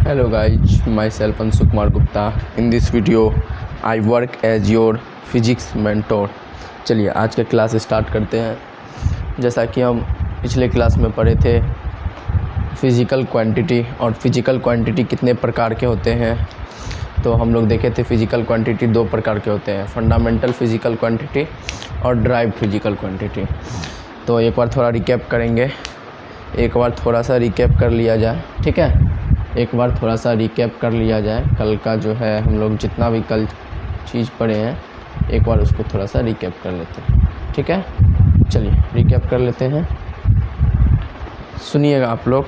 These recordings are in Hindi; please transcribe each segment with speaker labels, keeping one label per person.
Speaker 1: Hello guys, myself Anshu Kumar Gupta. In this video, I work as your physics mentor. चलिए आज का क्लास स्टार्ट करते हैं। जैसा कि हम पिछले क्लास में पढ़े थे फिज़िकल क्वांटिटी और फिज़िकल क्वांटिटी कितने प्रकार के होते हैं, तो हम लोग देखे थे फिज़िकल क्वांटिटी दो प्रकार के होते हैं, फंडामेंटल फिज़िकल क्वांटिटी और ड्राइव फिज़िकल क्वांटिटी। तो एक बार थोड़ा रिकैप करेंगे, एक बार थोड़ा सा रिकैप कर लिया जाए, ठीक है। एक बार थोड़ा सा रिकैप कर लिया जाए, कल का जो है हम लोग जितना भी कल चीज़ पढ़े हैं एक बार उसको थोड़ा सा रिकैप कर लेते हैं, ठीक है। चलिए रिकैप कर लेते हैं, सुनिएगा आप लोग।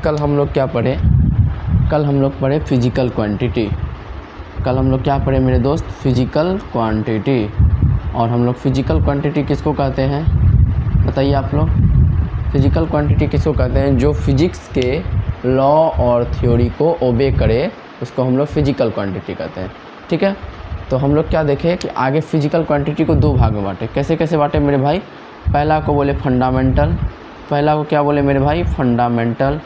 Speaker 1: कल हम लोग क्या पढ़े? कल हम लोग पढ़े फिज़िकल क्वांटिटी। कल हम लोग क्या पढ़े मेरे दोस्त? Physical quantity. और हम लोग फिज़िकल क्वांटिटी किसको कहते हैं बताइए आप लोग? फिज़िकल क्वांटिटी किसको कहते हैं? जो फिज़िक्स के लॉ और थ्योरी को ओबे करे उसको हम लोग फिज़िकल क्वांटिटी कहते हैं, ठीक है। तो हम लोग क्या देखें कि आगे फिज़िकल क्वांटिटी को दो भाग में बांटे। कैसे कैसे बांटे मेरे भाई? पहला को बोले फंडामेंटल, पहला को क्या बोले मेरे भाई? फंडामेंटल।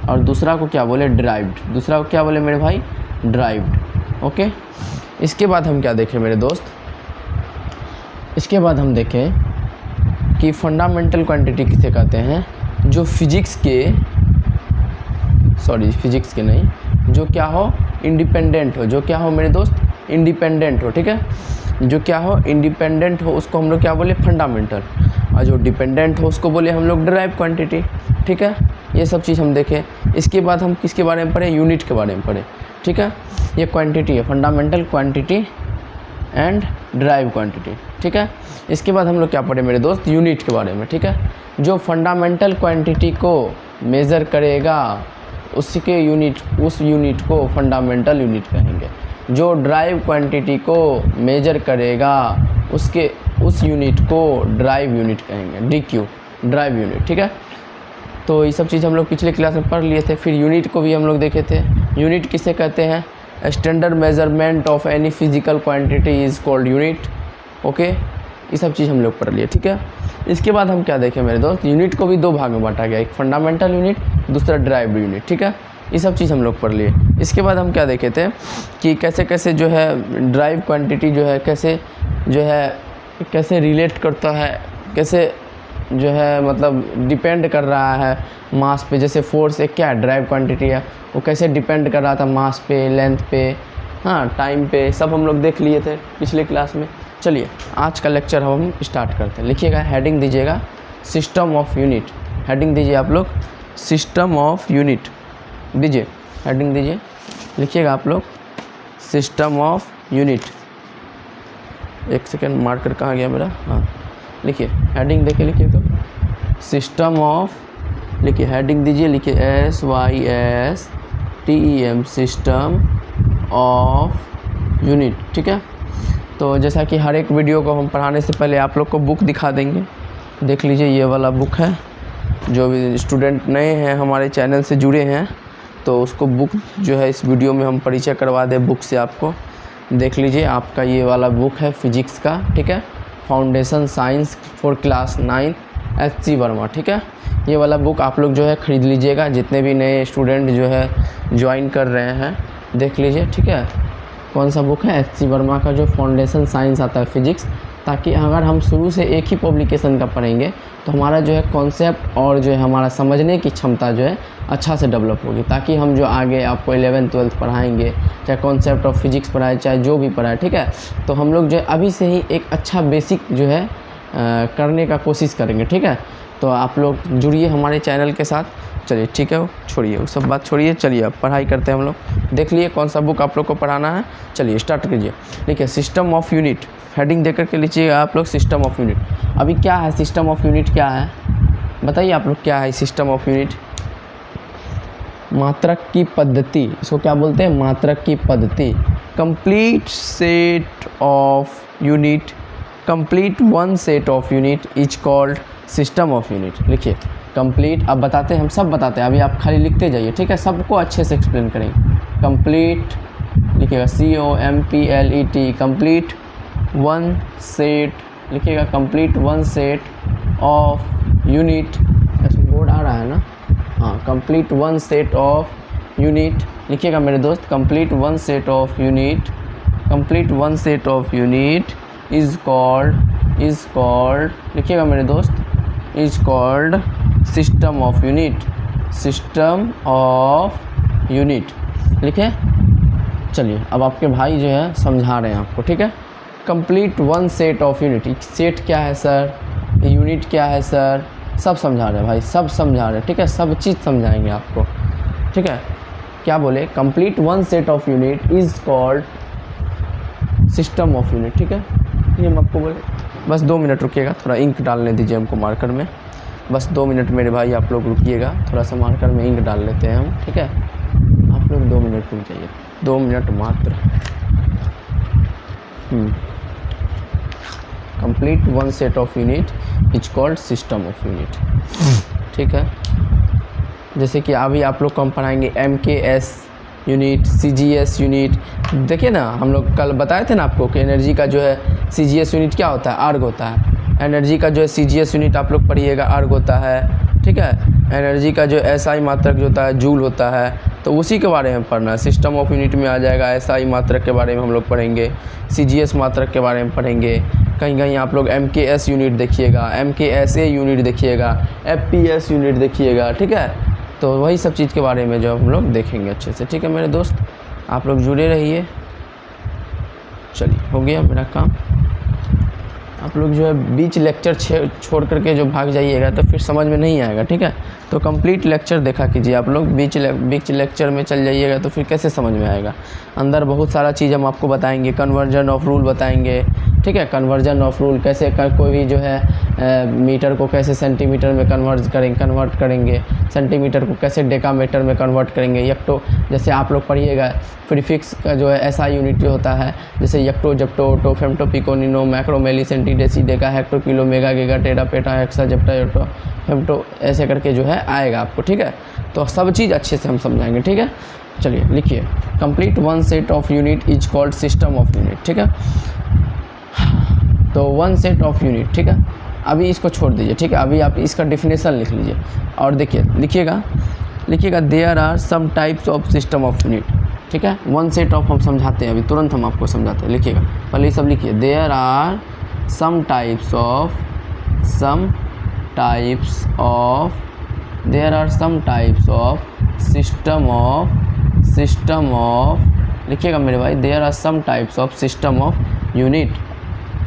Speaker 1: और दूसरा को क्या बोले? ड्राइव्ड। दूसरा को क्या बोले मेरे भाई? ड्राइव्ड। ओके। इसके बाद हम क्या देखें मेरे दोस्त? इसके बाद हम देखें कि फंडामेंटल क्वांटिटी किसे कहते हैं? जो फिज़िक्स के नहीं, जो क्या हो? इंडिपेंडेंट हो। जो क्या हो मेरे दोस्त? इंडिपेंडेंट हो, ठीक है। जो क्या हो? इंडिपेंडेंट हो, उसको हम लोग क्या बोले? फंडामेंटल। और जो डिपेंडेंट हो उसको बोले हम लोग ड्राइव क्वांटिटी, ठीक है। ये सब चीज़ हम देखें। इसके बाद हम किसके बारे में पढ़े? यूनिट के बारे में पढ़े, ठीक है। ये क्वांटिटी है, fundamental quantity and drive quantity, ठीक है। इसके बाद हम लोग क्या पढ़े मेरे दोस्त? यूनिट के बारे में, ठीक है। जो फंडामेंटल क्वांटिटी को मेज़र करेगा उस यूनिट को फंडामेंटल यूनिट कहेंगे। जो ड्राइव क्वांटिटी को मेजर करेगा उस यूनिट को ड्राइव यूनिट कहेंगे, DQ, ड्राइव यूनिट, ठीक है। तो ये सब चीज़ हम लोग पिछले क्लास में पढ़ लिए थे। फिर यूनिट को भी हम लोग देखे थे। यूनिट किसे कहते हैं? Standard measurement of any physical quantity is called unit. Okay, ये सब चीज़ हम लोग पढ़ लिए, ठीक है। इसके बाद हम क्या देखें मेरे दोस्त? यूनिट को भी दो भाग में बांटा गया, एक फंडामेंटल यूनिट, दूसरा ड्राइव यूनिट, ठीक है। ये सब चीज़ हम लोग पढ़ लिए। इसके बाद हम क्या देखे थे कि कैसे कैसे जो है ड्राइव क्वांटिटी जो है कैसे रिलेट करता है, कैसे जो है मतलब डिपेंड कर रहा है मास पे। जैसे फोर्स एक क्या है? ड्राइव क्वांटिटी है। वो कैसे डिपेंड कर रहा था मास पे, लेंथ पे, हाँ, टाइम पे, सब हम लोग देख लिए थे पिछले क्लास में। चलिए आज का लेक्चर हम स्टार्ट करते हैं। लिखिएगा, हेडिंग दीजिएगा सिस्टम ऑफ यूनिट। हेडिंग दीजिए आप लोग, सिस्टम ऑफ यूनिट दीजिए, हेडिंग दीजिए। लिखिएगा आप लोग सिस्टम ऑफ यूनिट। एक सेकेंड, मार्कर कहाँ गया मेरा? हाँ, लिखिए हेडिंग देखिए, लिखिए तो सिस्टम ऑफ, लिखिए हेडिंग दीजिए, लिखिए SYSTEM, सिस्टम ऑफ यूनिट, ठीक है। तो जैसा कि हर एक वीडियो को हम पढ़ाने से पहले आप लोग को बुक दिखा देंगे। देख लीजिए, ये वाला बुक है। जो भी स्टूडेंट नए हैं हमारे चैनल से जुड़े हैं तो उसको बुक जो है इस वीडियो में हम परिचय करवा दें बुक से। आपको देख लीजिए, आपका ये वाला बुक है फिजिक्स का, ठीक है। Foundation science for class 9 HC Verma, ठीक है। ये वाला बुक आप लोग जो है ख़रीद लीजिएगा। जितने भी नए स्टूडेंट जो है ज्वाइन कर रहे हैं देख लीजिए, ठीक है। कौन सा बुक है? HC वर्मा का जो फाउंडेशन साइंस आता है फिजिक्स, ताकि अगर हम शुरू से एक ही पब्लिकेशन का पढ़ेंगे तो हमारा जो है कॉन्सेप्ट और जो है हमारा समझने की क्षमता जो है अच्छा से डेवलप होगी, ताकि हम जो आगे आपको 11th 12th पढ़ाएंगे, चाहे कॉन्सेप्ट ऑफ फिजिक्स पढ़ाए, चाहे जो भी पढ़ाए, ठीक है। तो हम लोग जो है अभी से ही एक अच्छा बेसिक जो है करने का कोशिश करेंगे, ठीक है। तो आप लोग जुड़िए हमारे चैनल के साथ। चलिए ठीक है, वो छोड़िए, वो सब बात छोड़िए, चलिए अब पढ़ाई करते हैं हम लोग। देख लिए कौन सा बुक आप लोग को पढ़ाना है। चलिए स्टार्ट कीजिए। देखिए सिस्टम ऑफ यूनिट, हेडिंग देकर के लीजिएगा आप लोग सिस्टम ऑफ यूनिट। अभी क्या है सिस्टम ऑफ यूनिट? क्या है बताइए आप लोग? क्या है सिस्टम ऑफ यूनिट? मात्रक की पद्धति, इसको क्या बोलते हैं? मात्रक की पद्धति। Complete set of unit, complete one set of unit is called system of unit. लिखिए कंप्लीट, अब बताते हैं, हम सब बताते हैं, अभी आप खाली लिखते जाइए, ठीक है। सबको अच्छे से एक्सप्लेन करेंगे। कंप्लीट लिखिएगा COMPLET, कंप्लीट वन सेट, लिखिएगा complete one set of unit. Board आ रहा है ना? हाँ, complete one set of unit, लिखिएगा मेरे दोस्त, complete one set of unit, complete one set of unit is called, लिखिएगा मेरे दोस्त, is called system of unit, system of unit. लिखे? चलिए अब आपके भाई जो है समझा रहे हैं आपको, ठीक है। Complete one set of unit, set क्या है सर, यूनिट क्या है सर, सब समझा रहे हैं भाई, सब समझा रहे हैं, ठीक है, सब चीज़ समझाएंगे आपको, ठीक है। क्या बोले? Complete one set of unit is called system of unit, ठीक है। ये हम आपको बोले, बस 2 मिनट रुकिएगा, थोड़ा इंक डालने दीजिए हमको मार्कर में, बस 2 मिनट मेरे भाई आप लोग रुकिएगा, थोड़ा सा मार्कर में इंक डाल लेते हैं हम, ठीक है। आप लोग 2 मिनट रुक जाइए, 2 मिनट मात्र। Complete one set of unit is called system of unit, ठीक है। जैसे कि अभी आप लोग को हम पढ़ाएंगे MKS यूनिट, CGS यूनिट। देखिए ना, हम लोग कल बताए थे ना आपको कि एनर्जी का जो है CGS यूनिट क्या होता है, अर्ग होता है। एनर्जी का जो है CGS यूनिट आप लोग पढ़िएगा, अर्ग होता है, ठीक है। एनर्जी का जो SI मात्रक जो होता है जूल होता है, तो उसी के बारे में पढ़ना है। सिस्टम ऑफ यूनिट में आ जाएगा SI मात्रक के बारे में हम लोग पढ़ेंगे, CGS मात्रक के बारे में पढ़ेंगे। कहीं कहीं आप लोग MKS यूनिट देखिएगा, MKSA यूनिट देखिएगा, FPS यूनिट देखिएगा, ठीक है। तो वही सब चीज़ के बारे में जो हम लोग देखेंगे अच्छे से, ठीक है मेरे दोस्त, आप लोग जुड़े रहिए। चलिए हो गया मेरा काम। आप लोग जो है बीच लेक्चर छोड़ करके जो भाग जाइएगा तो फिर समझ में नहीं आएगा, ठीक है। तो कंप्लीट लेक्चर देखा कीजिए आप लोग, बीच लेक्चर में चल जाइएगा तो फिर कैसे समझ में आएगा। अंदर बहुत सारा चीज़ हम आपको बताएंगे, कन्वर्जन ऑफ रूल बताएंगे, ठीक है। कन्वर्जन ऑफ रूल कैसे कोई भी जो है मीटर को कैसे सेंटीमीटर में कन्वर्ट करेंगे, सेंटीमीटर को कैसे डेकामीटर में कन्वर्ट करेंगे। यक्टो, जैसे आप लोग पढ़िएगा प्रीफिक्स का जो है SI यूनिट जो होता है, जैसे yocto, zepto, atto, femto, pico, nano, macro, milli, centi, deci, deca, hecto, kilo, mega, giga, tera, peta, hexa, zetta, yotta, femto, ऐसे करके जो है आएगा आपको, ठीक है। तो सब चीज़ अच्छे से हम समझाएंगे, ठीक है। चलिए लिखिए, complete one set of unit is called system of unit, ठीक है। तो वन सेट ऑफ यूनिट, ठीक है। अभी इसको छोड़ दीजिए, ठीक है। अभी आप इसका डेफिनेशन लिख लीजिए और देखिए, लिखिएगा there are some types of system of unit, ठीक है। वन सेट ऑफ हम समझाते हैं, अभी तुरंत हम आपको समझाते हैं। लिखिएगा, पहले ये सब लिखिए, there are some types of system of, लिखिएगा मेरे भाई, there are some types of system of unit.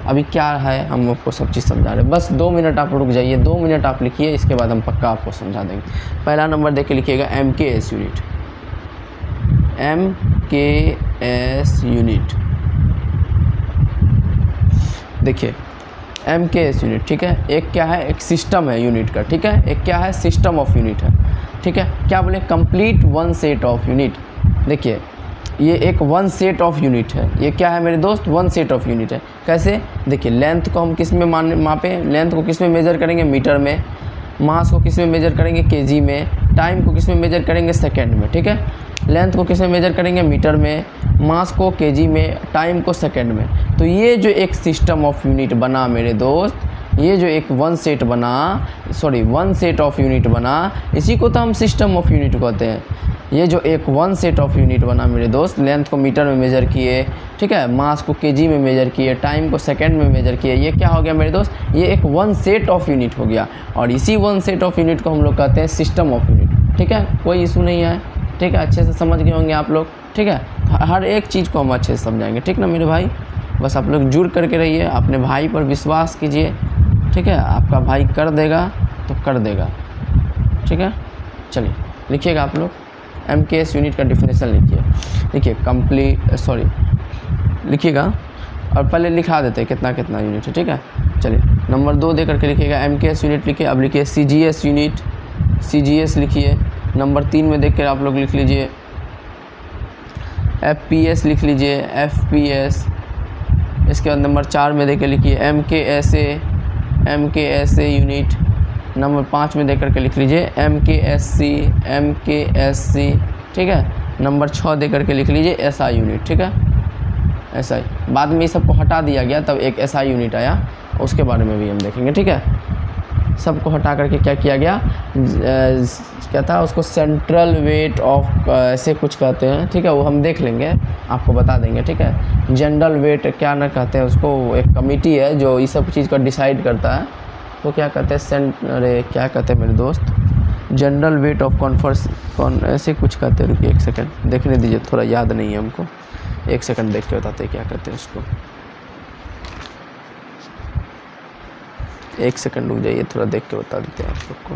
Speaker 1: अभी क्या है हम आपको सब चीज़ समझा रहे हैं, बस 2 मिनट आप रुक जाइए, 2 मिनट आप लिखिए, इसके बाद हम पक्का आपको समझा देंगे। पहला नंबर देख के लिखिएगा MKS यूनिट, MKS यूनिट। देखिए MKS यूनिट, ठीक है। एक क्या है, एक सिस्टम है यूनिट का, ठीक है। एक क्या है, सिस्टम ऑफ यूनिट है, ठीक है। क्या बोले, complete one set of unit. देखिए ये एक वन सेट ऑफ यूनिट है, ये क्या है मेरे दोस्त, वन सेट ऑफ यूनिट है। कैसे? देखिए लेंथ को हम किस में मापें, लेंथ को किस में मेज़र करेंगे, मीटर में। मास को किस में मेज़र करेंगे, केजी में। टाइम को किस में मेज़र करेंगे, सेकंड में, ठीक है। लेंथ को किस में मेज़र करेंगे, मीटर में। मास को केजी में, टाइम को सेकंड में। तो ये जो एक सिस्टम ऑफ यूनिट बना मेरे दोस्त, ये जो एक वन सेट ऑफ यूनिट बना, इसी को तो हम सिस्टम ऑफ यूनिट कहते हैं। ये जो एक वन सेट ऑफ यूनिट बना मेरे दोस्त, लेंथ को मीटर में मेज़र किए, ठीक है, मास को केजी में मेज़र किए, टाइम को सेकंड में मेज़र किए, ये क्या हो गया मेरे दोस्त, ये एक वन सेट ऑफ यूनिट हो गया। और इसी वन सेट ऑफ यूनिट को हम लोग कहते हैं सिस्टम ऑफ यूनिट, ठीक है। कोई इशू नहीं है, ठीक है, अच्छे से समझ गए होंगे आप लोग, ठीक है। हर एक चीज़ को हम अच्छे से समझाएंगे, ठीक ना मेरे भाई। बस आप लोग जुड़ करके रहिए, अपने भाई पर विश्वास कीजिए, ठीक है। आपका भाई कर देगा तो कर देगा, ठीक है। चलिए लिखिएगा आप लोग, MKS यूनिट का डिफिनेशन लिखिए, लिखिएगा और पहले लिखा देते हैं कितना कितना यूनिट है, ठीक है। चलिए नंबर 2 दे करके लिखिएगा, MKS यूनिट लिखिए। अब लिखिए CGS यूनिट, CGS लिखिए। नंबर 3 में देख कर आप लोग लिख लीजिए FPS लिख लीजिए, FPS। इसके बाद नंबर 4 में देख के लिखिए MKSA यूनिट। नंबर 5 में देख करके लिख लीजिए MKSC, ठीक है। नंबर 6 दे करके लिख लीजिए SI यूनिट, ठीक है, SI। बाद में ये सबको हटा दिया गया, तब एक SI यूनिट आया, उसके बारे में भी हम देखेंगे, ठीक है। सबको हटा करके क्या किया गया, क्या था उसको सेंट्रल वेट ऑफ ऐसे कुछ कहते हैं, ठीक है, वो हम देख लेंगे, आपको बता देंगे, ठीक है। जनरल वेट क्या ना कहते हैं उसको, एक कमेटी है जो इस सब चीज़ का डिसाइड करता है, तो क्या कहते हैं अरे क्या कहते हैं मेरे दोस्त, जनरल वेट ऑफ ऐसे कुछ कहते हैं। रुकिए एक सेकंड देखने दीजिए, थोड़ा याद नहीं है हमको, एक सेकंड देख के बताते हैं क्या कहते हैं उसको। एक सेकंड रुक जाइए, थोड़ा देख के बता देते हैं आप लोग को।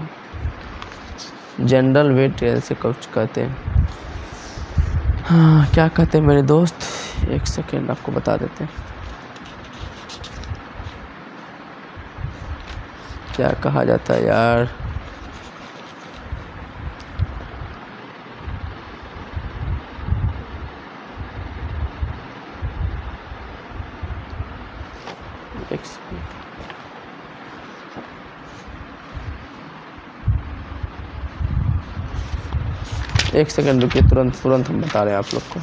Speaker 1: जनरल वेट ऐसे कुछ कहते हैं, हाँ क्या कहते हैं मेरे दोस्त, एक सेकंड आपको बता देते हैं क्या कहा जाता है यार। एक सेकंड रुकिए, तुरंत हम बता रहे हैं आप लोग को।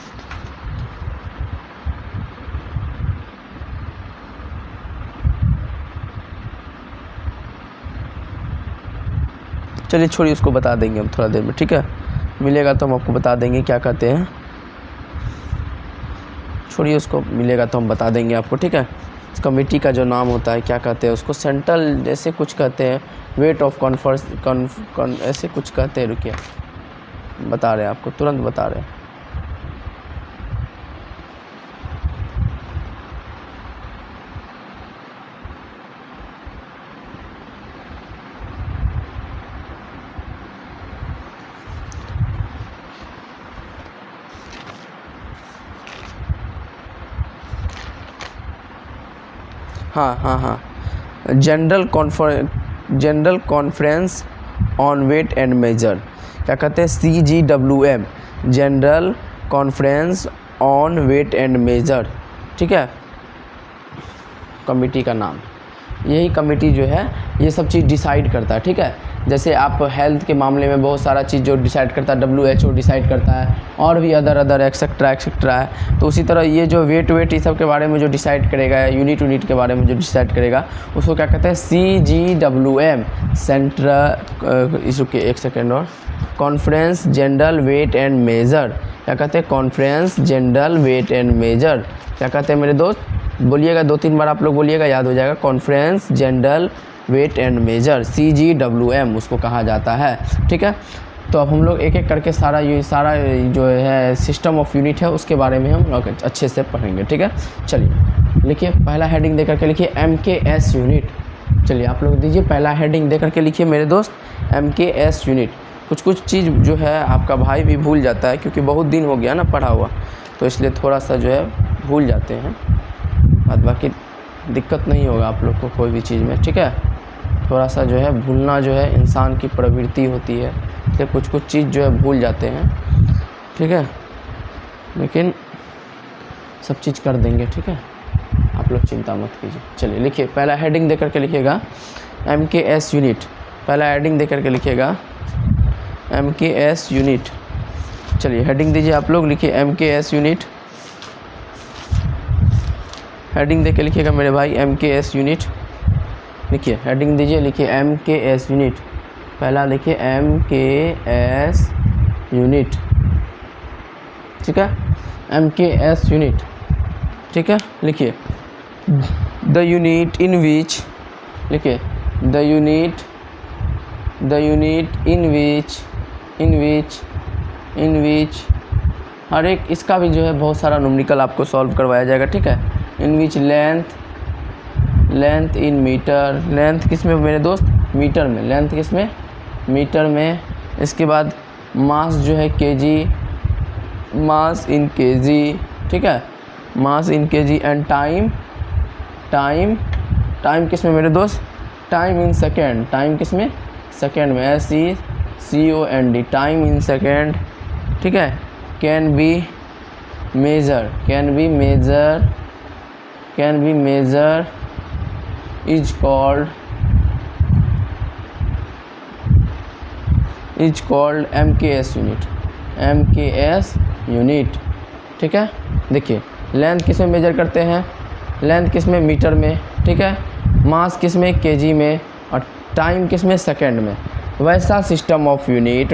Speaker 1: चलिए छोड़िए, उसको बता देंगे हम थोड़ा देर में, ठीक है, मिलेगा तो हम आपको बता देंगे क्या कहते हैं। छोड़िए उसको, मिलेगा तो हम बता देंगे आपको, ठीक है। इस कमेटी का जो नाम होता है क्या कहते हैं उसको, सेंट्रल जैसे कुछ कहते हैं, वेट ऑफ ऐसे कुछ कहते हैं। रुकिए बता रहे हैं आपको, तुरंत बता रहे हैं। हाँ, general conference on weight and measure, क्या कहते हैं, CGWM, general conference on weight and measure, ठीक है, कमेटी का नाम। यही कमेटी जो है ये सब चीज़ डिसाइड करता है, ठीक है। जैसे आप हेल्थ के मामले में बहुत सारा चीज़ जो डिसाइड करता है, WHO डिसाइड करता है, और भी अदर एक्सेट्रा है। तो उसी तरह ये जो वेट ये सब के बारे में जो डिसाइड करेगा, यूनिट के बारे में जो डिसाइड करेगा, उसको क्या कहते हैं, CGWM, सेंट्रल इसके एक सेकेंड और, conference general weight and measure, क्या कहते हैं, conference general weight and measure, क्या कहते हैं मेरे दोस्त, बोलिएगा 2-3 बार आप लोग बोलिएगा, याद हो जाएगा। Conference general weight and measure, CGWM उसको कहा जाता है, ठीक है। तो अब हम लोग एक एक करके सारा जो है सिस्टम ऑफ यूनिट है उसके बारे में हम लोग अच्छे से पढ़ेंगे, ठीक है। चलिए लिखिए, पहला हेडिंग दे करके लिखिए MKS यूनिट। चलिए आप लोग दीजिए, पहला हेडिंग दे करके लिखिए मेरे दोस्त, MKS यूनिट। कुछ चीज़ जो है आपका भाई भी भूल जाता है, क्योंकि बहुत दिन हो गया ना पढ़ा हुआ, तो इसलिए थोड़ा सा जो है भूल जाते हैं। बाकी दिक्कत नहीं होगा आप लोग को कोई भी चीज़ में, ठीक है। थोड़ा सा जो है भूलना जो है इंसान की प्रवृत्ति होती है, इसलिए कुछ चीज़ जो है भूल जाते हैं, ठीक है, लेकिन सब चीज़ कर देंगे, ठीक है, आप लोग चिंता मत कीजिए। चलिए लिखिए, पहला हेडिंग दे करके लिखिएगा MKS यूनिट, पहला हेडिंग दे करके लिखिएगा MKS यूनिट। चलिए हेडिंग दीजिए आप लोग, लिखिए MKS यूनिट, हेडिंग दे के लिखिएगा मेरे भाई MKS यूनिट। लिखिए हेडिंग दीजिए, लिखिए MKS यूनिट, पहला लिखिए MKS यूनिट, ठीक है, MKS यूनिट, ठीक है। लिखिए द यूनिट इन विच, लिखिए द यूनिट इन विच हर एक, इसका भी जो है बहुत सारा न्यूमेरिकल आपको सॉल्व करवाया जाएगा, ठीक है। इन which length in metre, length किस में मेरे दोस्त, मीटर में, लेंथ किस में, मीटर में। इसके बाद मास जो है केजी, मास इन केजी, ठीक है, मास इन केजी। एंड टाइम किस में मेरे दोस्त, टाइम इन सेकेंड, टाइम किस में, सेकेंड में, SECOND, टाइम इन सेकेंड, ठीक है। Can be measure is called MKS unit, ठीक है। देखिए लेंथ किस में मेजर करते हैं, लेंथ किस में, मीटर में, ठीक है, मास किस में, केजी में, और टाइम किस में, सेकेंड में। वैसा सिस्टम ऑफ यूनिट,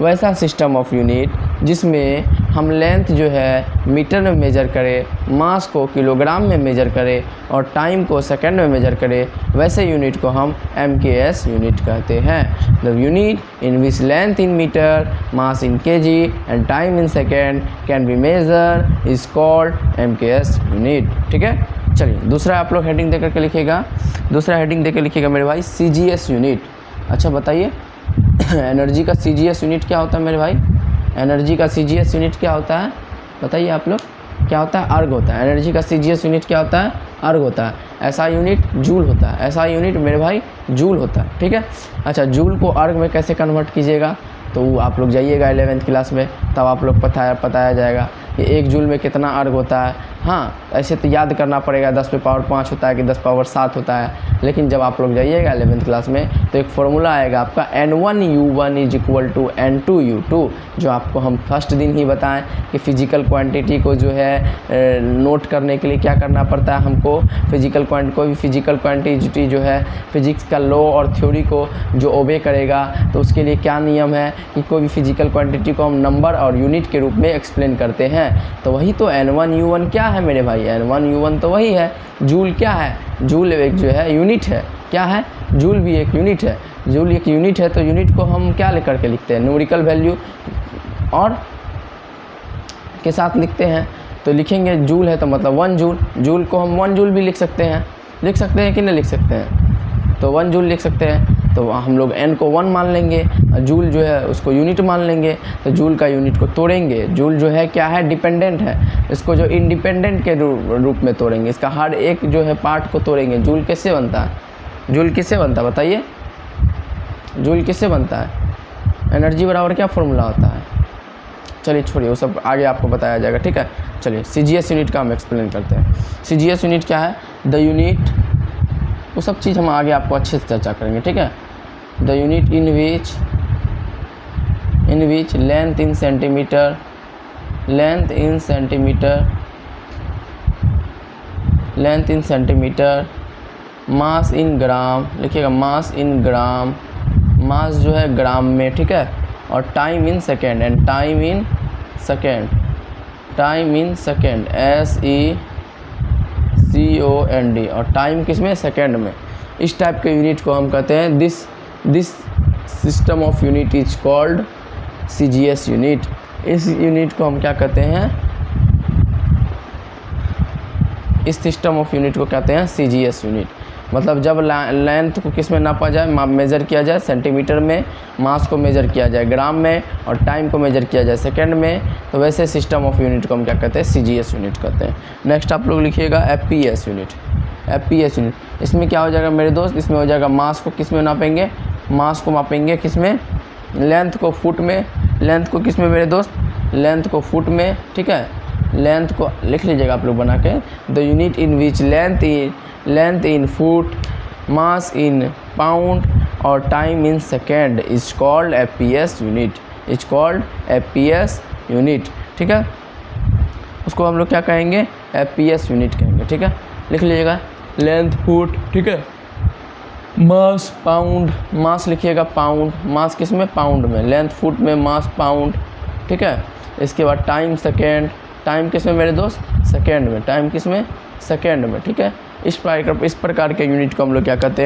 Speaker 1: वैसा सिस्टम ऑफ यूनिट जिसमें हम लेंथ जो है मीटर में मेजर करें, मास को किलोग्राम में मेजर करें और टाइम को सेकंड में मेजर करें, वैसे यूनिट को हम MKS यूनिट कहते हैं। The unit in which length in metre, mass in kg and time in second can be measure is called MKS unit. ठीक है, चलिए दूसरा आप लोग हेडिंग दे करके लिखिएगा, दूसरा हेडिंग दे के लिखिएगा मेरे भाई, CGS यूनिट। अच्छा बताइए एनर्जी का CGS यूनिट क्या होता है मेरे भाई, एनर्जी का CGS यूनिट क्या होता है बताइए आप लोग, क्या होता है, अर्ग होता है। एनर्जी का CGS यूनिट क्या होता है, अर्ग होता है। SI यूनिट जूल होता है, SI यूनिट मेरे भाई जूल होता है। ठीक है, अच्छा जूल को अर्ग में कैसे कन्वर्ट कीजिएगा, तो आप लोग जाइएगा 11th क्लास में, तब आप लोग बताया जाएगा कि 1 जूल में कितना अर्ग होता है। हाँ, ऐसे तो याद करना पड़ेगा 10 पे पावर 5 होता है कि 10 पावर 7 होता है, लेकिन जब आप लोग जाइएगा 11th क्लास में तो एक फॉर्मूला आएगा आपका N1U1 is equal to N2U2, जो आपको हम फर्स्ट दिन ही बताएं कि फिजिकल क्वांटिटी को जो है नोट करने के लिए क्या करना पड़ता है हमको, कोई भी फिजिकल क्वांटिटी जो है फिजिक्स का लॉ और थ्योरी को जो ओबे करेगा, तो उसके लिए क्या नियम है कि कोई भी फिजिकल क्वांटिटी को हम नंबर और यूनिट के रूप में एक्सप्लेन करते हैं। तो वही तो N1U1 क्या है मेरे भाई, N1U1 तो वही है। जूल क्या है, जूल एक जो है यूनिट है, क्या है, जूल भी एक यूनिट है। जूल एक यूनिट है तो यूनिट को हम क्या लेकर के लिखते हैं, न्यूमेरिकल वैल्यू और के साथ लिखते हैं। तो लिखेंगे जूल है तो मतलब 1 जूल, जूल को हम 1 जूल भी लिख सकते हैं कि नहीं लिख सकते हैं, तो 1 जूल लिख सकते हैं। तो हम लोग n को 1 मान लेंगे, जूल जो है उसको यूनिट मान लेंगे, तो जूल का यूनिट को तोड़ेंगे। जूल जो है क्या है, डिपेंडेंट है, इसको जो इंडिपेंडेंट के रूप में तोड़ेंगे, इसका हर एक जो है पार्ट को तोड़ेंगे। जूल किससे बनता है, जूल किससे बनता है बताइए, जूल किससे बनता है, एनर्जी बराबर क्या फॉर्मूला होता है, चलिए छोड़िए वो सब आगे आपको बताया जाएगा। ठीक है, चलिए CGS यूनिट का हम एक्सप्लेन करते हैं। CGS यूनिट क्या है, द यूनिट, वो सब चीज़ हम आगे आपको अच्छे से चर्चा करेंगे। ठीक है, the unit in which length in centimetre, mass in gram, लिखिएगा मास इन ग्राम, मास जो है ग्राम में। ठीक है, और time in second and time in second SECOND, और टाइम किस में, सेकेंड में। इस टाइप के यूनिट को हम कहते हैं this system of unit is called CGS unit. इस यूनिट को हम क्या कहते हैं, इस सिस्टम ऑफ यूनिट को कहते हैं CGS यूनिट। मतलब जब लेंथ को किस में नापा जाए, मेज़र किया जाए सेंटीमीटर में, मास को मेज़र किया जाए ग्राम में और टाइम को मेज़र किया जाए सेकंड में, तो वैसे सिस्टम ऑफ यूनिट को हम क्या कहते हैं, CGS यूनिट कहते हैं। नेक्स्ट आप लोग लिखिएगा FPS यूनिट। इसमें क्या हो जाएगा मेरे दोस्त, इसमें हो जाएगा मास को किस में नापेंगे, मास को मापेंगे किस में, लेंथ को फुट में, लेंथ को किस में मेरे दोस्त, लेंथ को फुट में। ठीक है, लेंथ को लिख लीजिएगा आप लोग बना के, the unit in which length in foot, mass in pound और time in second is called FPS unit. ठीक है, उसको हम लोग क्या कहेंगे, FPS यूनिट कहेंगे। ठीक है, लिख लीजिएगा लेंथ फुट। ठीक है, मास पाउंड, मास लिखिएगा पाउंड, मास किस में, पाउंड में, लेंथ फुट में, मास पाउंड। ठीक है, इसके बाद टाइम सेकेंड, टाइम किस में मेरे दोस्त, सेकेंड में, टाइम किस में, सेकेंड में। ठीक है, इस प्रकार के यूनिट को हम लोग क्या कहते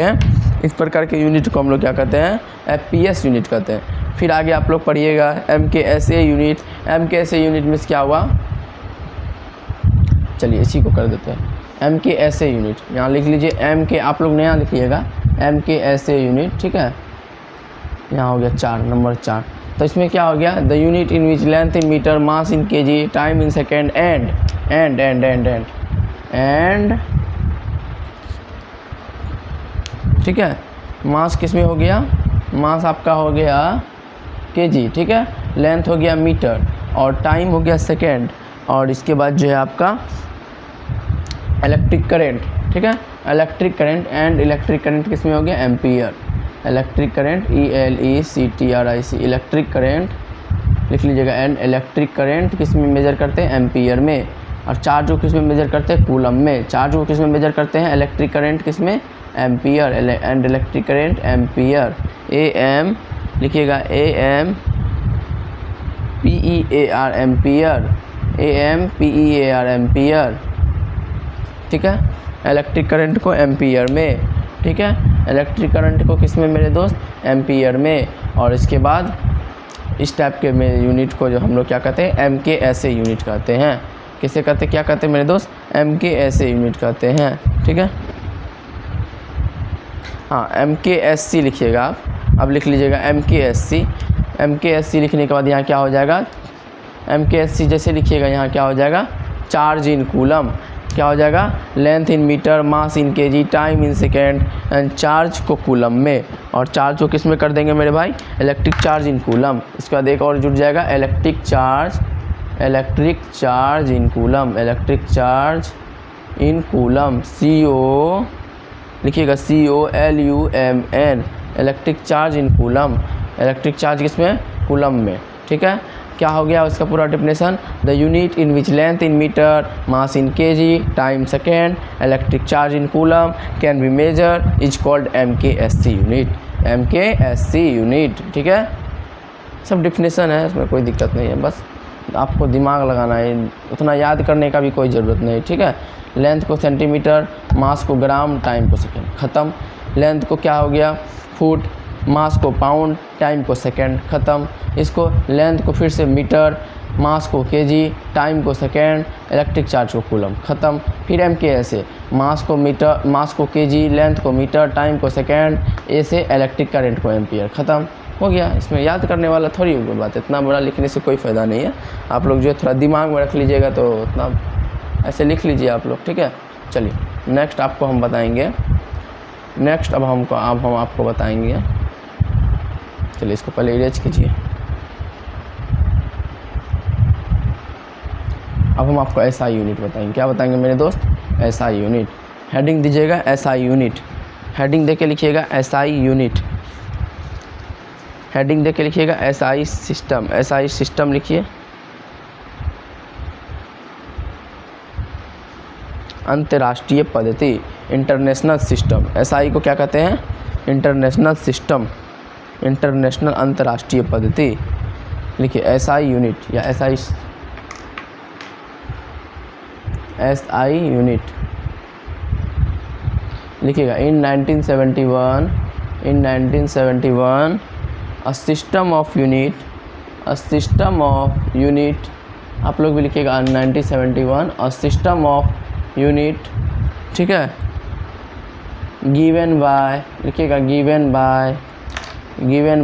Speaker 1: हैं, FPS यूनिट कहते हैं। फिर आगे आप लोग पढ़िएगा MKSA यूनिट। MKSA यूनिट में क्या हुआ, चलिए इसी को कर देते हैं, MKSA यूनिट। यहाँ लिख लीजिए MK, आप लोग नया लिखिएगा MKSA यूनिट। ठीक है, यहाँ हो गया 4, नंबर 4। तो इसमें क्या हो गया, the unit in which length in metre, mass in kg, time in second and ठीक है, मास किस में हो गया, मास आपका हो गया kg। ठीक है, लेंथ हो गया मीटर और टाइम हो गया सेकेंड, और इसके बाद जो है आपका इलेक्ट्रिक करंट। ठीक है, इलेक्ट्रिक करंट किस में हो गया, ampere. Electric current ELECTRIC, electric current लिख लीजिएगा। एंड इलेक्ट्रिक करंट किस में मेजर करते हैं, एम्पियर में। और चार्ज को किस में मेजर करते हैं? कूलम में। चार्ज को किस में मेजर करते हैं? इलेक्ट्रिक करंट किस में? Ampere. And electric current ampere. AM लिखिएगा AMPEAR एम्पियर। AMPEAR एम्पियर, ठीक है। इलेक्ट्रिक करंट को एम्पियर में, ठीक है। इलेक्ट्रिक करंट को किस में मेरे दोस्त? एम्पियर में। और इसके बाद इस टाइप के में यूनिट को जो हम लोग क्या कहते हैं? MKSA यूनिट कहते हैं। किसे कहते हैं? क्या कहते हैं मेरे दोस्त? MKSA यूनिट कहते हैं, ठीक है। हाँ, MKSC लिखिएगा आप। अब लिख लीजिएगा MKSC। MKSC लिखने के बाद यहाँ क्या हो जाएगा? MKSC जैसे लिखिएगा यहाँ क्या हो जाएगा? Charge in coulomb. क्या हो जाएगा? Length in metre, mass in KG, time in second and charge को कूलम में। और चार्ज को किस में कर देंगे मेरे भाई? Electric charge in coulomb. इसके बाद एक और जुड़ जाएगा electric charge in coulomb. Electric charge in coulomb, CO लिखिएगा COLUMN। Electric charge in coulomb. Electric charge किस में? कूलम में, ठीक है। क्या हो गया उसका पूरा definition? The unit in which length in metre, mass in KG, time second, electric charge in coulomb can be measure is called MKSC unit. MKSC unit, ठीक है। सब डेफिनेशन है, इसमें कोई दिक्कत नहीं है, बस आपको दिमाग लगाना है, उतना याद करने का भी कोई ज़रूरत नहीं, ठीक है। लेंथ को सेंटीमीटर, मास को ग्राम, टाइम को सेकेंड, ख़त्म। लेंथ को क्या हो गया? फुट, मास को पाउंड, टाइम को सेकेंड, ख़त्म। इसको लेंथ को फिर से मीटर, मास को केजी, टाइम को सेकेंड, इलेक्ट्रिक चार्ज को कूलम, ख़त्म। फिर MKSA, मास को मीटर, मास को केजी, लेंथ को मीटर, टाइम को सेकेंड, A से इलेक्ट्रिक करंट को एम्पियर, ख़त्म हो गया। इसमें याद करने वाला थोड़ी कोई बात है, इतना बड़ा लिखने से कोई फ़ायदा नहीं है। आप लोग जो है थोड़ा दिमाग में रख लीजिएगा, तो उतना ऐसे लिख लीजिए आप लोग, ठीक है। चलिए नेक्स्ट आपको हम बताएंगे। नेक्स्ट अब हम आपको बताएंगे। चलिए इसको पहले इरेज कीजिए। अब हम आपको SI यूनिट बताएंगे। क्या बताएंगे मेरे दोस्त? SI unit. हेडिंग दीजिएगा SI यूनिट। हेडिंग देके लिखिएगा SI यूनिट। हेडिंग देके लिखिएगा SI सिस्टम। SI सिस्टम लिखिए। अंतर्राष्ट्रीय पद्धति, इंटरनेशनल सिस्टम। SI को क्या कहते हैं? इंटरनेशनल सिस्टम, इंटरनेशनल अंतर्राष्ट्रीय पद्धति। लिखिए SI यूनिट या SI यूनिट लिखिएगा। इन 1971 अ सिस्टम ऑफ यूनिट, आप लोग भी लिखिएगा 1971 अ सिस्टम ऑफ यूनिट, ठीक है। गिवन बाय, लिखिएगा गिवन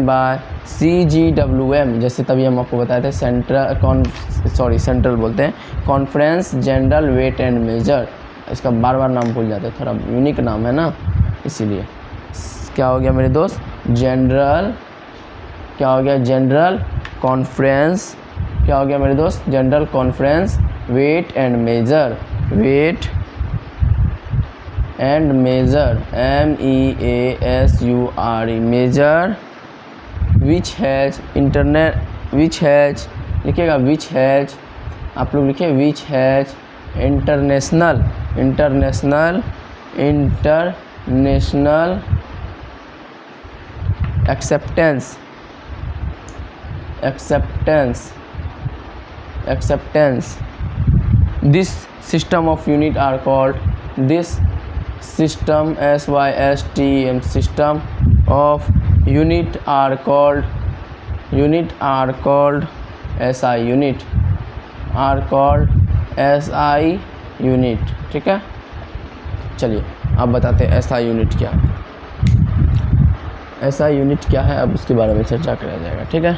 Speaker 1: बाय CGWM, जैसे तभी हम आपको बताए थे सेंट्रल बोलते हैं, conference general weight and measure. इसका बार बार नाम भूल जाते हैं, थोड़ा यूनिक नाम है ना, इसीलिए। क्या हो गया मेरे दोस्त? जनरल, क्या हो गया? जनरल कॉन्फ्रेंस, क्या हो गया मेरे दोस्त? General conference weight and measure, weight and measure, MEASURE, measure which has लिखिएगा विच हैज, आप लोग लिखिए which has international acceptance. This system of unit are called, this system SYSTEM system of unit are called SI unit, ठीक है। चलिए अब बताते हैं SI यूनिट क्या है। SI यूनिट क्या है, अब उसके बारे में चर्चा किया जाएगा, ठीक है।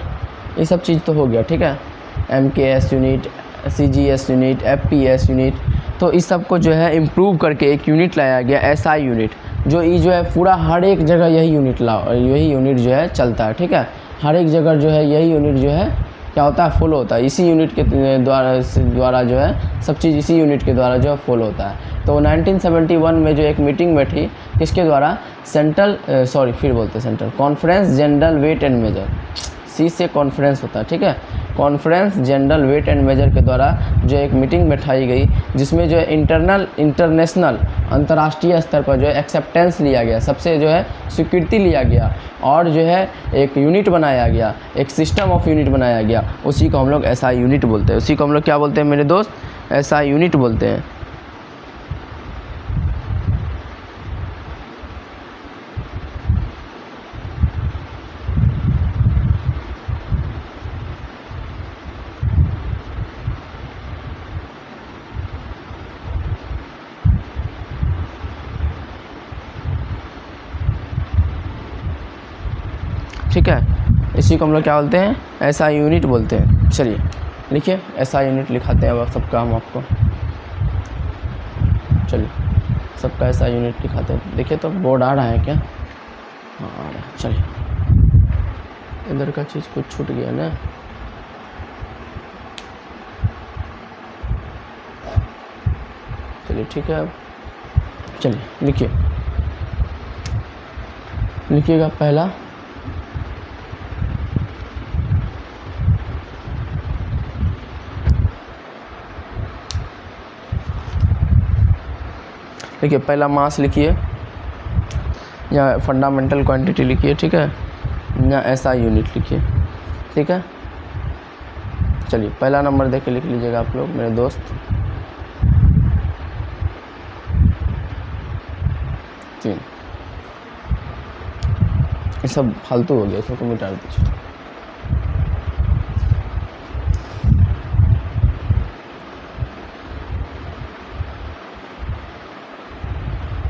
Speaker 1: ये सब चीज़ तो हो गया, ठीक है। MKS unit, CGS unit, FPS unit, तो इस सब को जो है इम्प्रूव करके एक यूनिट लाया गया SI यूनिट, जो ये जो है पूरा हर एक जगह यही यूनिट जो है चलता है, ठीक है। हर एक जगह जो है यही यूनिट जो है क्या होता है? फॉलो होता है। इसी यूनिट के द्वारा जो है सब चीज़ इसी यूनिट के द्वारा जो है फॉलो होता है। तो 1971 में जो एक मीटिंग बैठी, किसके द्वारा? Central conference general weight and measure, C से कॉन्फ्रेंस होता है, ठीक है। Conference general weight and measure के द्वारा जो एक मीटिंग बैठाई गई, जिसमें जो है इंटरनेशनल अंतर्राष्ट्रीय स्तर पर जो है एक्सेप्टेंस लिया गया, सबसे जो है स्वीकृति लिया गया, और जो है एक यूनिट बनाया गया, एक सिस्टम ऑफ यूनिट बनाया गया, उसी को हम लोग एसआई यूनिट बोलते हैं। उसी को हम लोग क्या बोलते हैं मेरे दोस्त? एसआई यूनिट बोलते हैं। ठीक है, इसी को हम लोग क्या बोलते हैं? एसआई यूनिट बोलते हैं। चलिए लिखिए, एसआई यूनिट लिखाते हैं अब सबका हम आपको। चलिए सबका एसआई यूनिट लिखाते हैं। देखिए तो बोर्ड आ रहा है क्या? हाँ आ रहा है। चलिए, इधर का चीज़ कुछ छूट गया ना। चलिए ठीक है, अब चलिए लिखिए, लिखिएगा पहला देखिए, पहला मास लिखिए या फंडामेंटल क्वांटिटी लिखिए, ठीक है, या एसआई यूनिट लिखिए, ठीक है। चलिए पहला नंबर देख के लिख लीजिएगा आप लोग मेरे दोस्त। तीन, ये सब फालतू हो गया, इसको मिटा दीजिए।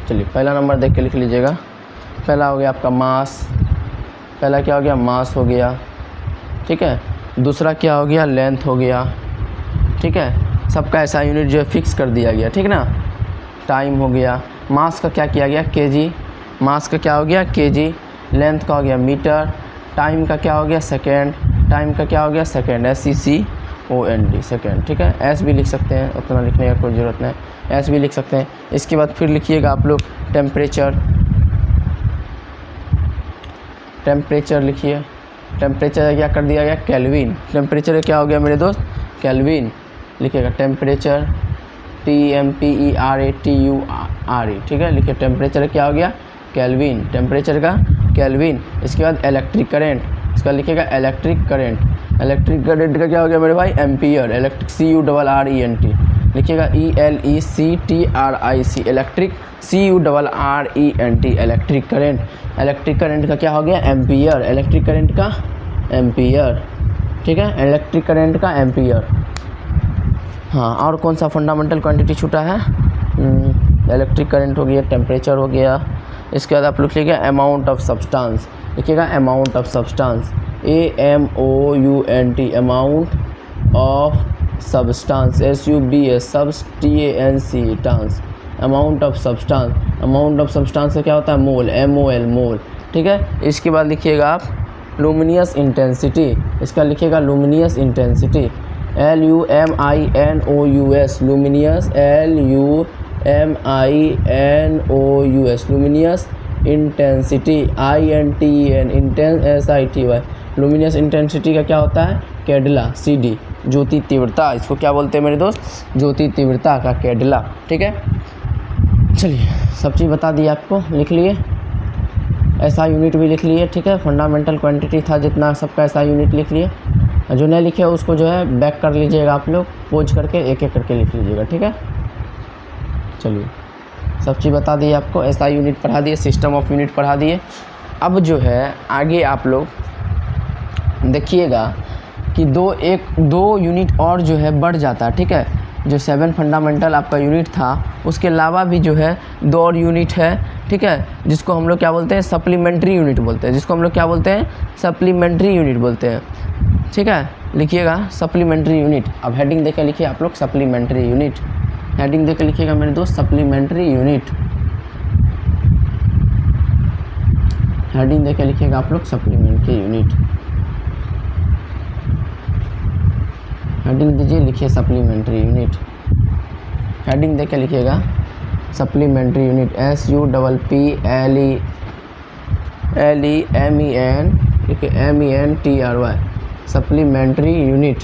Speaker 1: चलिए पहला नंबर देख के लिख लीजिएगा। पहला हो गया आपका मास, पहला क्या हो गया? मास हो गया, ठीक है। दूसरा क्या हो गया? लेंथ हो गया, ठीक है। सबका ऐसा यूनिट जो है फिक्स कर दिया गया, ठीक ना। टाइम हो गया, मास का क्या किया गया? केजी, मास का क्या हो गया? केजी। लेंथ का हो गया मीटर, टाइम का क्या हो गया? सेकेंड, टाइम का क्या हो गया? सेकेंड, SECOND, सेकेंड, ठीक है। एस भी लिख सकते हैं, उतना लिखने का कोई ज़रूरत नहीं, एस भी लिख सकते हैं। इसके बाद फिर लिखिएगा आप लोग टेम्परेचर, टेम्परेचर लिखिए। टेम्परेचर क्या कर दिया गया? केल्विन। टेम्परेचर क्या हो गया मेरे दोस्त? केल्विन लिखिएगा। टेम्परेचर TEMPERATURE, ठीक है। लिखिए टेम्परेचर क्या हो गया? केल्विन, टेम्परेचर का केल्विन। इसके बाद इलेक्ट्रिक करंट, इसका लिखिएगा इलेक्ट्रिक करंट। इलेक्ट्रिक करंट का क्या हो गया मेरे भाई? एम्पियर, इलेक्ट्रिक CURRENT लिखिएगा, ELECTRIC, electric CURRENT, electric current. Electric current का क्या हो गया? एम्पियर, इलेक्ट्रिक करंट का एम्पियर, ठीक है, इलेक्ट्रिक करंट का एम्पियर। हाँ, और कौन सा फंडामेंटल क्वांटिटी छूटा है? इलेक्ट्रिक करंट हो गया, टेम्परेचर हो गया। इसके बाद आप लोग लिखिएगा अमाउंट ऑफ सब्सटेंस, लिखिएगा amount of substance, AMOUNT, amount of substance, SUBS, SUBSTANCE, amount of substance. Amount of substance का क्या होता है? मोल, MOL, मोल, ठीक है। इसके बाद लिखिएगा आप लुमिनियस इंटेंसिटी, इसका लिखिएगा luminous intensity, LUMINOUS, luminous, LUMINOUS, luminous intensity, INTEN, SITY, luminous intensity का क्या होता है? कैडला, CD, ज्योति तीव्रता, इसको क्या बोलते हैं मेरे दोस्त? ज्योति तीव्रता का कैडला, ठीक है। चलिए सब चीज़ बता दी आपको, लिख लिए। ऐसा यूनिट भी लिख लिए, ठीक है। फंडामेंटल क्वांटिटी था जितना, सबका ऐसा यूनिट लिख लिए। जो नहीं लिखे उसको जो है बैक कर लीजिएगा आप लोग, पोज करके एक एक करके लिख लीजिएगा, ठीक है। चलिए सब चीज़ बता दिए आपको, ऐसा यूनिट पढ़ा दिए, सिस्टम ऑफ यूनिट पढ़ा दिए। अब जो है आगे आप लोग देखिएगा कि दो यूनिट और जो है बढ़ जाता है, ठीक है। जो 7 फंडामेंटल आपका यूनिट था, उसके अलावा भी जो है 2 और यूनिट है, ठीक है, जिसको हम लोग क्या बोलते हैं? सप्लीमेंट्री यूनिट बोलते हैं, जिसको हम लोग क्या बोलते हैं? सप्लीमेंट्री यूनिट बोलते हैं, ठीक है। लिखिएगा सप्लीमेंट्री यूनिट। अब हेडिंग देकर लिखिए आप लोग सप्लीमेंट्री यूनिट, हेडिंग देकर लिखिएगा मेरे दोस्त सप्लीमेंट्री यूनिट, हेडिंग देकर लिखिएगा आप लोग सप्लीमेंट्री यूनिट, हेडिंग दीजिए, लिखिए सप्लीमेंट्री यूनिट, हेडिंग देकर लिखिएगा सप्लीमेंट्री यूनिट, SUPPLEMENTRY देखिए MENTRY, supplementary unit.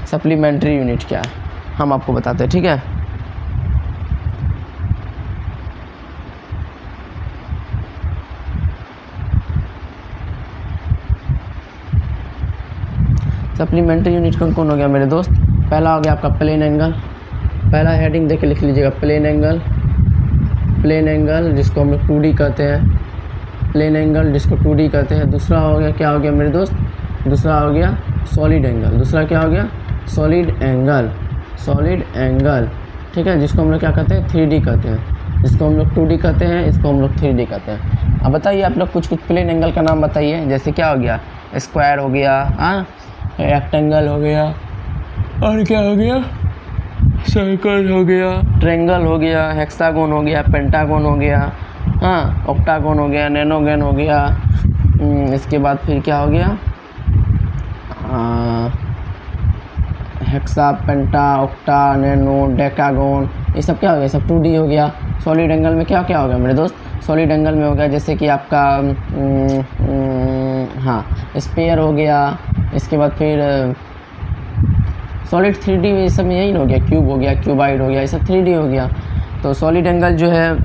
Speaker 1: Supplementary unit क्या है हम आपको बताते हैं, ठीक है। सप्लीमेंट्री यूनिट कौन कौन हो गया मेरे दोस्त? पहला हो गया आपका प्लेन एंगल, पहला हेडिंग देख के लिख लीजिएगा, प्लेन एंगल। प्लेन एंगल जिसको हम लोग 2D कहते हैं, प्लेन एंगल जिसको 2D कहते हैं। दूसरा हो गया, क्या हो गया मेरे दोस्त? दूसरा हो गया सॉलिड एंगल। दूसरा क्या हो गया? Solid angle. सॉलिड एंगल, ठीक है, जिसको हम लोग क्या कहते हैं? 3D कहते हैं। जिसको हम लोग 2D कहते हैं, इसको हम लोग 3D कहते हैं। अब बताइए आप लोग कुछ प्लेन एंगल का नाम बताइए। जैसे क्या हो गया? स्क्वायर हो गया, हाँ, रेक्टेंगल हो गया, और क्या हो गया? सर्कल हो गया, ट्रायंगल हो गया, हेक्सागोन हो गया, पेंटागोन हो गया, हाँ, ऑक्टागोन हो गया, नैनोगोन हो गया। इसके बाद फिर क्या हो गया? हेक्सा, पेंटा, ऑक्टा, नैनो, डेकागोन, ये सब क्या हो गया? सब 2D हो गया। सॉलिड एंगल में क्या क्या हो गया मेरे दोस्त? सॉलिड एंगल में हो गया जैसे कि आपका हाँ, स्फीयर हो गया। इसके बाद फिर सॉलिड 3D में ये सब यही हो गया, क्यूब हो गया, क्यूबाइड हो गया, ये सब 3D हो गया। तो सॉलिड एंगल जो है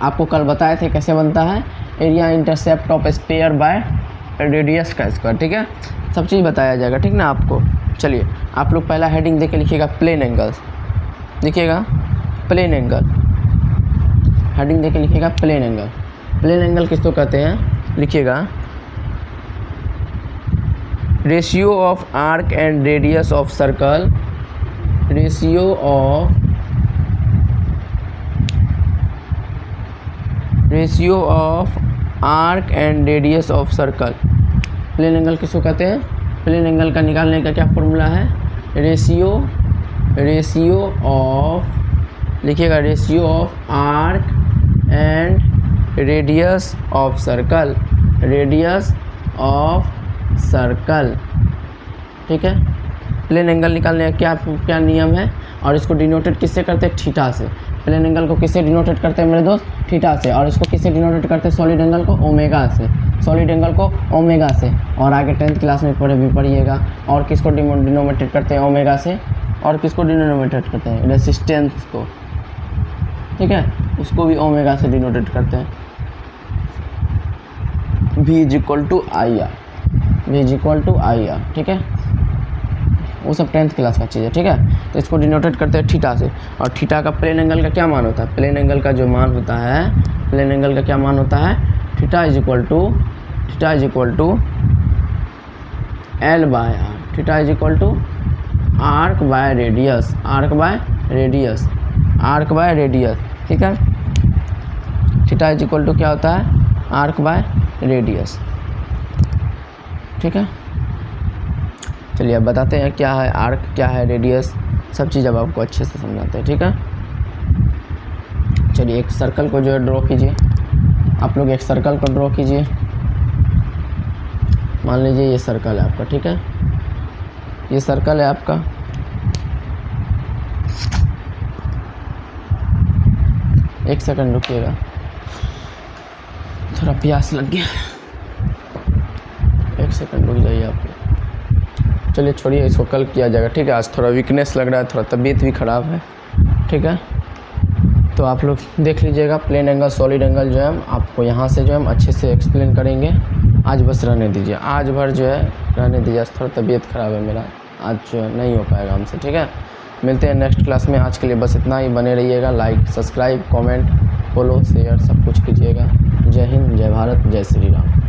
Speaker 1: आपको कल बताए थे कैसे बनता है, area intercept of sphere by radius का स्क्वायर, ठीक है, सब चीज़ बताया जाएगा, ठीक ना आपको। चलिए आप लोग पहला हेडिंग देके लिखिएगा प्लेन एंगल, लिखिएगा प्लेन एंगल, हेडिंग देके लिखिएगा प्लेन एंगल। प्लेन एंगल किसको कहते हैं? लिखिएगा ratio of arc and radius of circle, ratio of arc and radius of circle. Plane angle किसको कहते हैं? प्लेन एंगल का निकालने का क्या फॉर्मूला है? रेशियो ऑफ, लिखिएगा ratio of arc and radius of circle, radius of circle, ठीक है। प्लेन एंगल निकालने का क्या नियम है? और इसको डिनोटेड किससे करते हैं? थीटा से। प्लेन एंगल को किससे डिनोटेड करते हैं मेरे दोस्त? थीटा से। और इसको किससे डिनोटेड करते हैं? सॉलिड एंगल को ओमेगा से। सॉलिड एंगल को ओमेगा से, और आगे 10th क्लास में पढ़िएगा। और किसको डिनोमिनेटेड करते हैं? ओमेगा से। और किसको डिनोमिनेटेड करते हैं? रेसिस्टेंस को, ठीक है, उसको भी ओमेगा से डिनोटेड करते हैं। V = IR, ठीक है, वो सब 10th क्लास का चीज़ है, ठीक है। तो इसको डिनोटेड करते हैं थीटा से। और थीटा का प्लेन एंगल का क्या मान होता है? प्लेन एंगल का जो मान होता है, प्लेन एंगल का क्या मान होता है? Theta is equal to L/R, theta is equal to arc by radius, arc by radius, ठीक है। थीटा इज इक्वल टू क्या होता है? आर्क बाय रेडियस, ठीक है। चलिए अब बताते हैं क्या है आर्क, क्या है रेडियस, सब चीज़ अब आपको अच्छे से समझाते हैं, ठीक है। चलिए एक सर्कल को जो है ड्रॉ कीजिए, आप लोग एक सर्कल को ड्रॉ कीजिए। मान लीजिए ये सर्कल है आपका, ठीक है, ये सर्कल है आपका। एक सेकंड रुकिएगा, थोड़ा प्यास लग गया, एक सेकंड रुक जाइए आप लोग। चलिए छोड़िए, इसको कल किया जाएगा, ठीक है। आज थोड़ा वीकनेस लग रहा है, थोड़ा तबीयत भी ख़राब है, ठीक है। तो आप लोग देख लीजिएगा प्लेन एंगल, सॉलिड एंगल जो है हम आपको यहाँ से जो है हम अच्छे से एक्सप्लेन करेंगे। आज बस रहने दीजिए, आज भर जो है रहने दीजिए, आज थोड़ा तबीयत ख़राब है मेरा, आज जो है नहीं हो पाएगा हमसे, ठीक है। मिलते हैं नेक्स्ट क्लास में, आज के लिए बस इतना ही। बने रहिएगा, like, subscribe, comment, follow, share सब कुछ कीजिएगा। जय हिंद, जय भारत, जय श्री राम।